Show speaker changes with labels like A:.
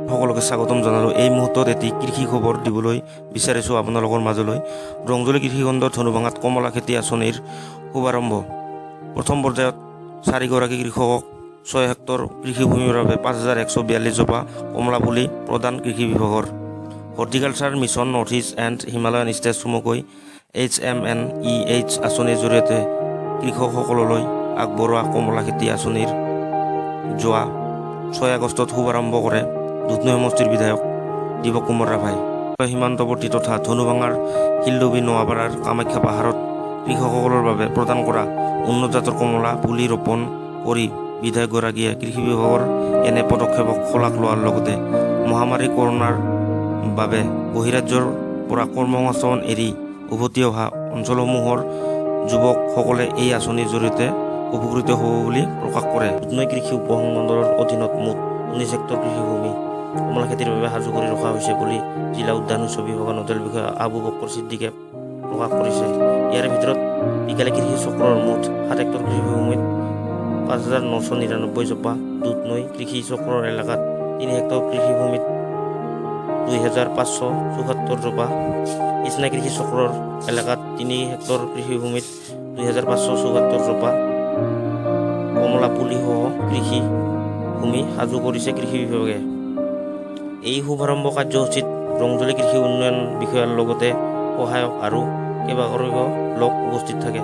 A: সকলোকে স্বাগতম জনালোঁ। এই মুহূৰ্তত এটি কৃষি খবৰ দিবলৈ বিচাৰিছোঁ আপোনালোকৰ মাজলৈ। ৰংজলী কৃষিখণ্ডত ধনুভাঙাত কমলা খেতি আঁচনিৰ শুভাৰম্ভ। প্ৰথম পৰ্যায়ত 4গৰাকী কৃষকক 6 হেক্টৰ কৃষিভূমিৰ বাবে 5142 জোপা কমলা পুলি প্ৰদান কৃষি বিভাগৰ। Horticulture mission north east and Himalayan state চমুকৈ HMNEH আঁচনিৰ জৰিয়তে কৃষকসকললৈ আগবঢ়োৱা কমলা খেতি আঁচনিৰ যোৱা 6 আগষ্টত শুভাৰম্ভ কৰে দুধনৈ সমষ্টিৰ বিধায়ক দীপক কুমাৰ ৰাভাই। সীমান্তৱৰ্তী তথা ধনুভাঙাৰ শিলডুবি নোৱাপাৰাৰ কামাখ্যা পাহাৰত কৃষকসকলৰ বাবে প্ৰদান কৰা উন্নত জাতৰ কমলা পুলি ৰোপণ কৰি বিধায়কগৰাকীয়ে কৃষি বিভাগৰ এনে পদক্ষেপক শলাগ লোৱাৰ লগতে মহামাৰী কৰোণাৰ বাবে বহিৰাজ্যৰ পৰা কৰ্মসংস্থাপন এৰি উভতি অহা অঞ্চলসমূহৰ যুৱকসকলে এই আঁচনিৰ জৰিয়তে উপকৃত হ'ব বুলি প্ৰকাশ কৰে। দুধনৈ কৃষি উপসংমণ্ডলৰ অধীনত মুঠ 19 হেক্টৰ কৃষিভূমি কমলা খেতিৰ বাবে সাজু কৰি ৰখা হৈছে বুলি জিলা উদ্যান শস্য বিভাগৰ নোডেল বিষয়া আবু বক্কৰ ছিদ্দিকে প্ৰকাশ কৰিছে। ইয়াৰে ভিতৰত বিকালী কৃষি চক্ৰৰ মুঠ 7 হেক্টৰ কৃষিভূমিত 5999 জোপা, দুধনৈ কৃষি চক্ৰৰ এলেকাত 3 হেক্টৰ কৃষিভূমিত 2574 জোপা, কৃষ্ণা কৃষি চক্ৰৰ এলেকাত 3 হেক্টৰ কৃষিভূমিত 2574 জোপা কমলা পুলিসহ কৃষি ভূমি সাজু কৰিছে কৃষি বিভাগে। এই শুভাৰম্ভ কাৰ্যসূচীত ৰংজলী কৃষি উন্নয়ন বিষয়াৰ লগতে সহায়ক আৰু কেইবাগৰাকীও লোক উপস্থিত থাকে।